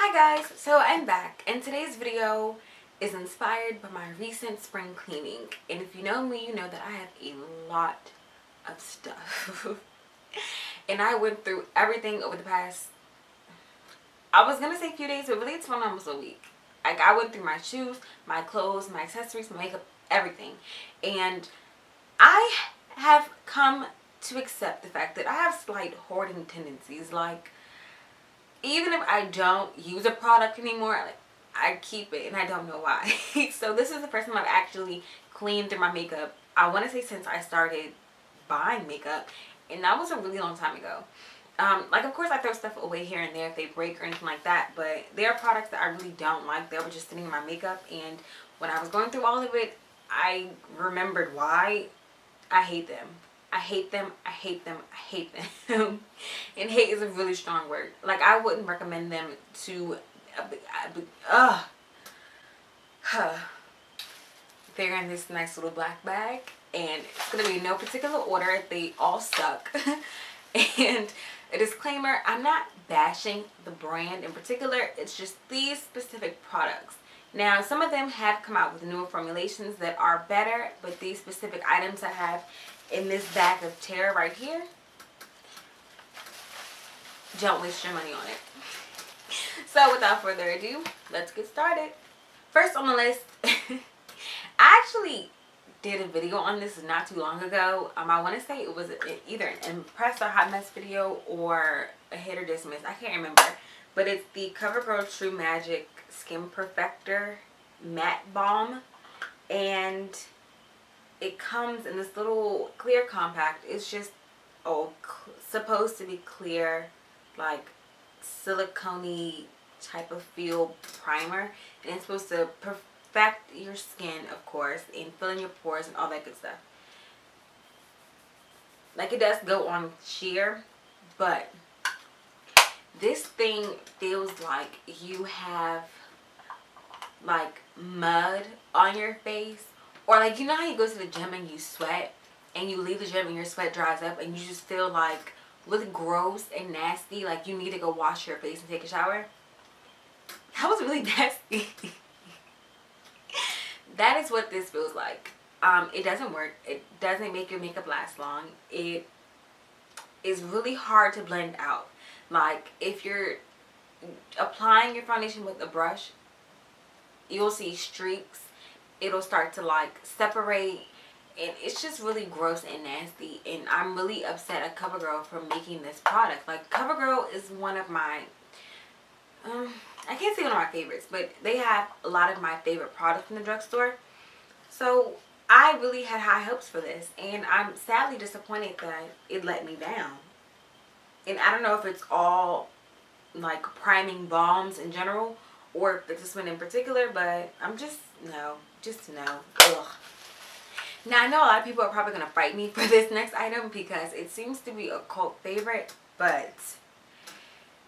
Hi guys, so I'm back and today's video is inspired by my recent spring cleaning. And if you know me, you know that I have a lot of stuff. And I went through everything over the past, I was gonna say few days, but really it's been almost a week. Like I went through my shoes, my clothes, my accessories, my makeup, everything. And I have come to accept the fact that I have slight hoarding tendencies. Like, even if I don't use a product anymore, like, I keep it and I don't know why. So this is the first time I've actually cleaned through my makeup, I want to say since I started buying makeup, and that was a really long time ago. Like, of course I throw stuff away here and there if they break or anything like that, but there are products that I really don't like that were just sitting in my makeup, and when I was going through all of it, I remembered why I hate them. I hate them, I hate them, I hate them. And hate is a really strong word. Like, I wouldn't recommend them to, they're in this nice little black bag, and it's going to be in no particular order. They all suck. And a disclaimer, I'm not bashing the brand in particular. It's just these specific products. Now, some of them have come out with newer formulations that are better, but these specific items I have in this bag of terror right here, don't waste your money on it. So without further ado, let's get started. First on the list, I actually did a video on this not too long ago. I want to say it was either an impress or hot mess video or a hit or dismiss. I can't remember. But it's the CoverGirl True Magic Skin Perfector Matte Balm. And it comes in this little clear compact. It's just supposed to be clear, like silicone-y type of feel primer. And it's supposed to perfect your skin, of course, and fill in your pores and all that good stuff. Like, it does go on sheer, but this thing feels like you have like mud on your face, or like, you know how you go to the gym and you sweat and you leave the gym and your sweat dries up and you just feel like really gross and nasty, like you need to go wash your face and take a shower? That was really nasty. That is what this feels like. It doesn't work. It doesn't make your makeup last long. It is really hard to blend out. Like, if you're applying your foundation with a brush, you'll see streaks. It'll start to like separate, and it's just really gross and nasty. And I'm really upset at CoverGirl for making this product. Like, CoverGirl is one of my I can't say one of my favorites, but they have a lot of my favorite products in the drugstore. So I really had high hopes for this, and I'm sadly disappointed that it let me down. And I don't know if it's all like priming balms in general, or if it's this one in particular, but I'm just no. Ugh. Now, I know a lot of people are probably going to fight me for this next item because it seems to be a cult favorite, but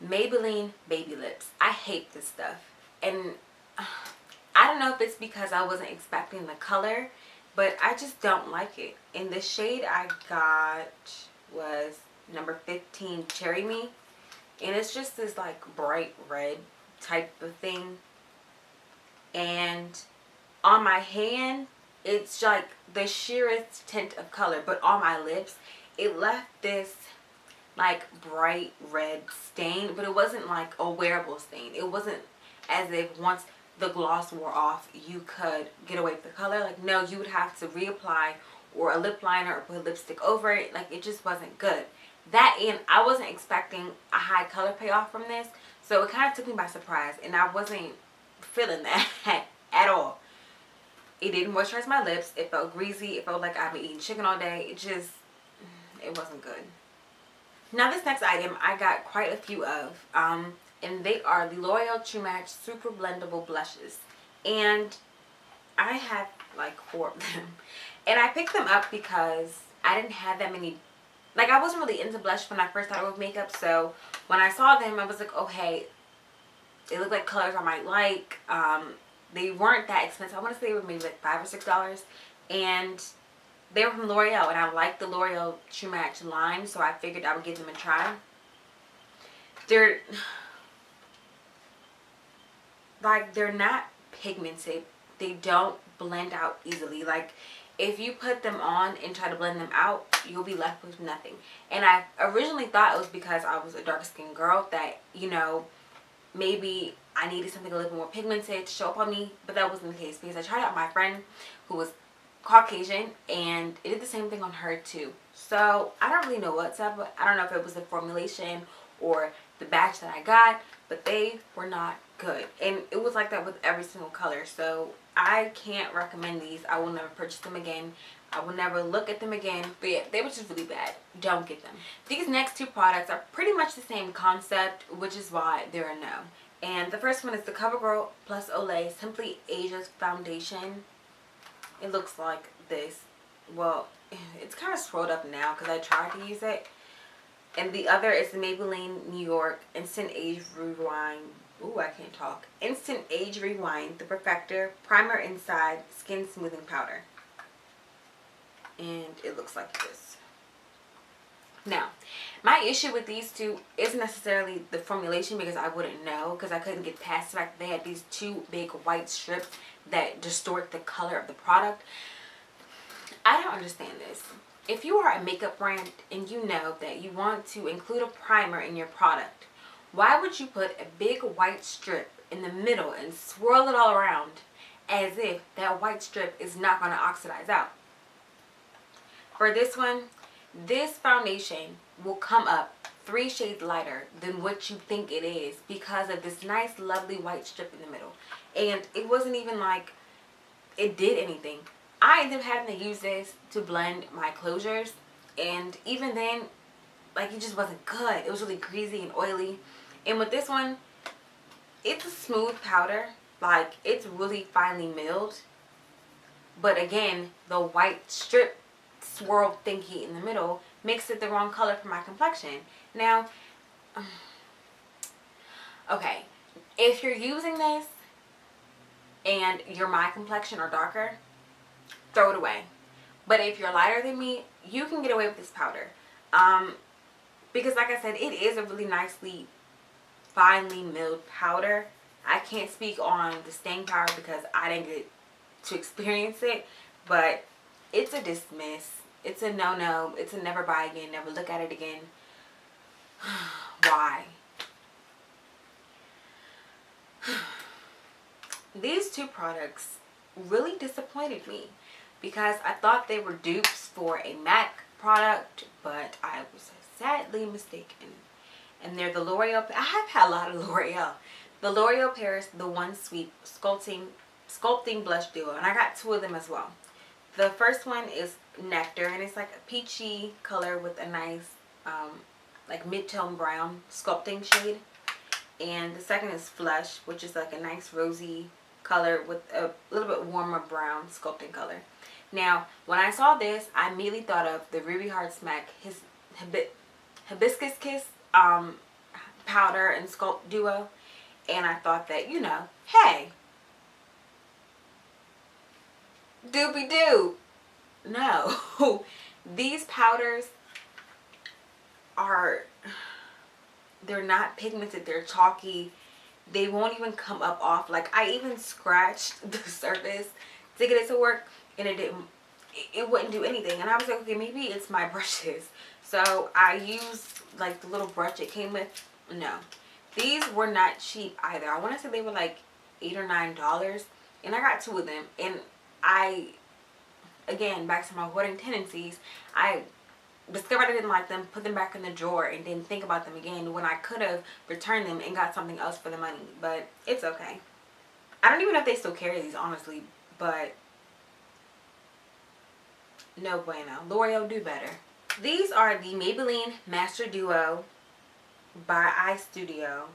Maybelline Baby Lips. I hate this stuff. And I don't know if it's because I wasn't expecting the color, but I just don't like it. And the shade I got was number 15 Cherry Me. And it's just this like bright red type of thing. And on my hand, it's like the sheerest tint of color, but on my lips, it left this like bright red stain, but it wasn't like a wearable stain. It wasn't as if once the gloss wore off, you could get away with the color. Like, no, you would have to reapply or a lip liner or put lipstick over it. Like, it just wasn't good. That, and I wasn't expecting a high color payoff from this, so it kind of took me by surprise, and I wasn't feeling that at all. It didn't moisturize my lips. It felt greasy. It felt like I've been eating chicken all day. It wasn't good. Now, this next item I got quite a few of, and they are the L'Oreal True Match Super Blendable Blushes, and I have like 4 of them, and I picked them up because I didn't have that many. Like, I wasn't really into blush when I first started with makeup, so when I saw them, I was like, okay, they look like colors I might like. They weren't that expensive. I want to say they were maybe like $5 or $6, and they were from L'Oreal, and I like the L'Oreal True Match line, so I figured I would give them a try. They're like, they're not pigmented. They don't blend out easily. Like, if you put them on and try to blend them out, you'll be left with nothing. And I originally thought it was because I was a dark skinned girl that, you know, maybe I needed something a little bit more pigmented to show up on me, but that wasn't the case because I tried out my friend who was Caucasian and it did the same thing on her too. So I don't really know what's up. I don't know if it was the formulation or the batch that I got, but they were not good. And it was like that with every single color. So I can't recommend these. I will never purchase them again. I will never look at them again. But yeah, they were just really bad. Don't get them. These next two products are pretty much the same concept, which is why they're a no. And the first one is the CoverGirl Plus Olay Simply Asia's Foundation. It looks like this. Well, it's kind of swelled up now because I tried to use it. And the other is the Maybelline New York Instant Age Rewind. Ooh, I can't talk. Instant Age Rewind, the Perfector Primer Inside Skin Smoothing Powder. And it looks like this. Now, my issue with these two isn't necessarily the formulation because I wouldn't know because I couldn't get past the fact that they had these two big white strips that distort the color of the product. I don't understand this. If you are a makeup brand and you know that you want to include a primer in your product, why would you put a big white strip in the middle and swirl it all around as if that white strip is not going to oxidize out? For this one, this foundation will come up 3 shades lighter than what you think it is because of this nice lovely white strip in the middle. And it wasn't even like it did anything. I ended up having to use this to blend my closures, and even then, like, it just wasn't good. It was really greasy and oily. And with this one, it's a smooth powder. Like, it's really finely milled. But again, the white strip swirl thingy in the middle makes it the wrong color for my complexion. Now, okay, if you're using this and you're my complexion or darker, throw it away. But if you're lighter than me, you can get away with this powder. Because like I said, it is a really nicely finely milled powder. I can't speak on the staying power because I didn't get to experience it, but it's a dismiss. It's a no-no. It's a never buy again, never look at it again. Why? These two products really disappointed me because I thought they were dupes for a MAC product, but I was sadly mistaken. And they're the L'Oreal. I have had a lot of L'Oreal. The L'Oreal Paris The One Sweet Sculpting Blush Duo, and I got 2 of them as well. The first one is Nectar, and it's like a peachy color with a nice like mid-tone brown sculpting shade. And the second is Flush, which is like a nice rosy color with a little bit warmer brown sculpting color. Now, when I saw this, I immediately thought of the Ruby Hard Smack Hibiscus Kiss powder and sculpt duo, and I thought that, you know, hey, doobie doo. No, these powders they're not pigmented, they're chalky. They won't even come up off. Like, I even scratched the surface to get it to work, and it wouldn't do anything. And I was like, okay, maybe it's my brushes. So I used like the little brush it came with. No, these were not cheap either. I want to say they were like $8 or $9, and I got 2 of them. And again, back to my hoarding tendencies, I discovered I didn't like them, put them back in the drawer, and didn't think about them again when I could have returned them and got something else for the money. But it's okay. I don't even know if they still carry these, honestly, but no bueno. L'Oreal, do better. These are the Maybelline Master Duo by Eye Studio.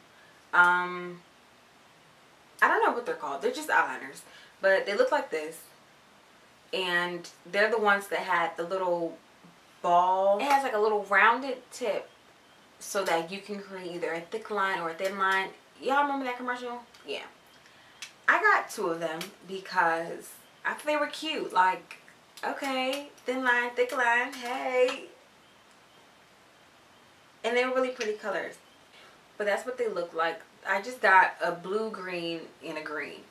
I don't know what they're called. They're just eyeliners, but they look like this. And they're the ones that had the little ball. It has like a little rounded tip so that you can create either a thick line or a thin line. Y'all remember that commercial? Yeah. I got 2 of them because I thought they were cute. Like, okay, thin line, thick line, hey. And they were really pretty colors. but that's what they look like. I just got a blue, green, and a green.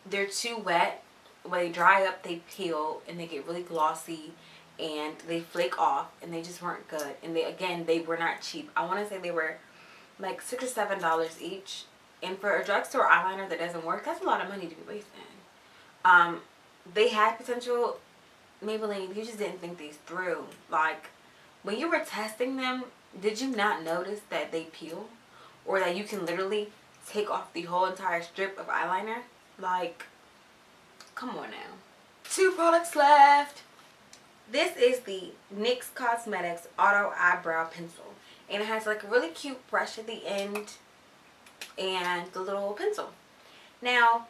They're too wet. When they dry up, they peel and they get really glossy and they flake off, and they just weren't good. And they were not cheap. I want to say they were like $6 or $7 each. And for a drugstore eyeliner that doesn't work, that's a lot of money to be wasting. They had potential. Maybelline, you just didn't think these through. Like, when you were testing them, did you not notice that they peel? Or that you can literally take off the whole entire strip of eyeliner? Like, come on now. 2 products left. This is the NYX Cosmetics Auto Eyebrow Pencil. And it has like a really cute brush at the end and the little pencil. Now,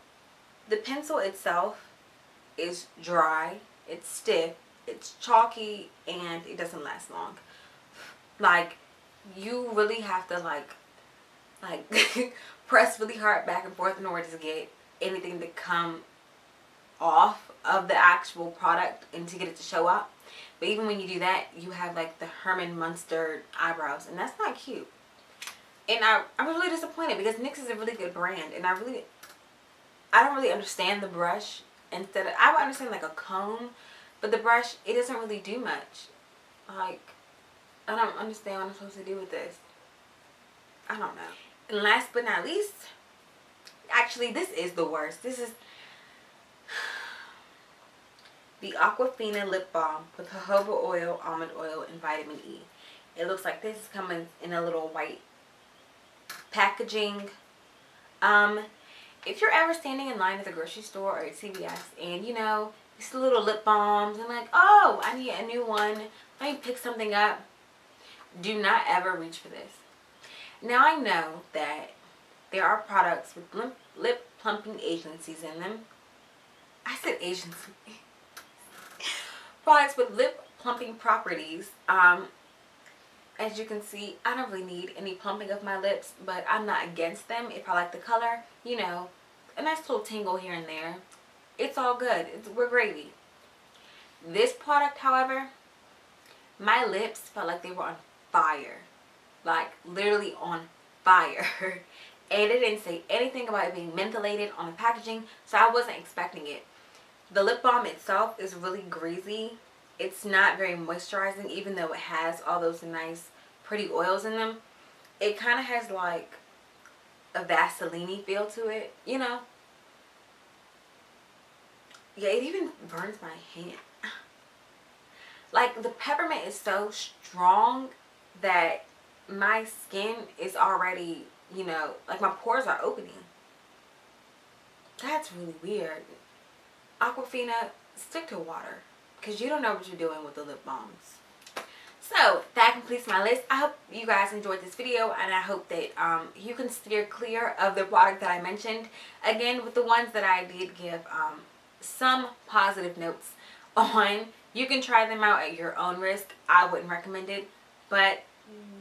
the pencil itself is dry, it's stiff, it's chalky, and it doesn't last long. Like, you really have to like press really hard back and forth in order to get anything to come off of the actual product and to get it to show up. But even when you do that, you have like the Herman Munster eyebrows, and that's not cute. And I was really disappointed because NYX is a really good brand, and I don't really understand the brush. I would understand like a comb, but the brush, it doesn't really do much. Like, I don't understand what I'm supposed to do with this. I don't know. And last but not least, actually this is the worst. This is the Aquafina Lip Balm with jojoba oil, almond oil, and vitamin E. It looks like this is coming in a little white packaging. If you're ever standing in line at the grocery store or at CVS and you know, you see little lip balms and like, oh, I need a new one, let me pick something up, do not ever reach for this. Now I know that there are products with lip plumping agencies in them. I said agency. Products with lip plumping properties. As you can see, I don't really need any plumping of my lips, but I'm not against them if I like the color. You know, a nice little tingle here and there. It's all good. We're gravy. This product, however, my lips felt like they were on fire. Like, literally on fire. And it didn't say anything about it being mentholated on the packaging, so I wasn't expecting it. The lip balm itself is really greasy. It's not very moisturizing, even though it has all those nice, pretty oils in them. It kind of has like a Vaseline-y feel to it, you know? Yeah, it even burns my hand. Like, the peppermint is so strong that my skin is already, you know, like my pores are opening. That's really weird. Aquafina, stick to water, because you don't know what you're doing with the lip balms. So that completes my list. I hope you guys enjoyed this video, and I hope that you can steer clear of the product that I mentioned. Again, with the ones that I did give some positive notes on, you can try them out at your own risk. I wouldn't recommend it, but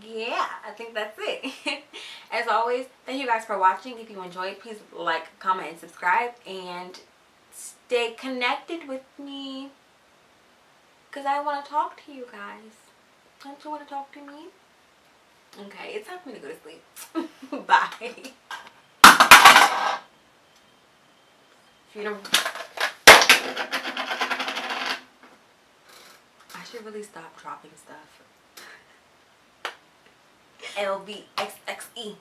yeah, I think that's it. As always, thank you guys for watching. If you enjoyed, please like, comment, and subscribe, and stay connected with me, because I want to talk to you guys. Don't you want to talk to me? Okay, it's time for me to go to sleep. Bye. I should really stop dropping stuff. LVXXE.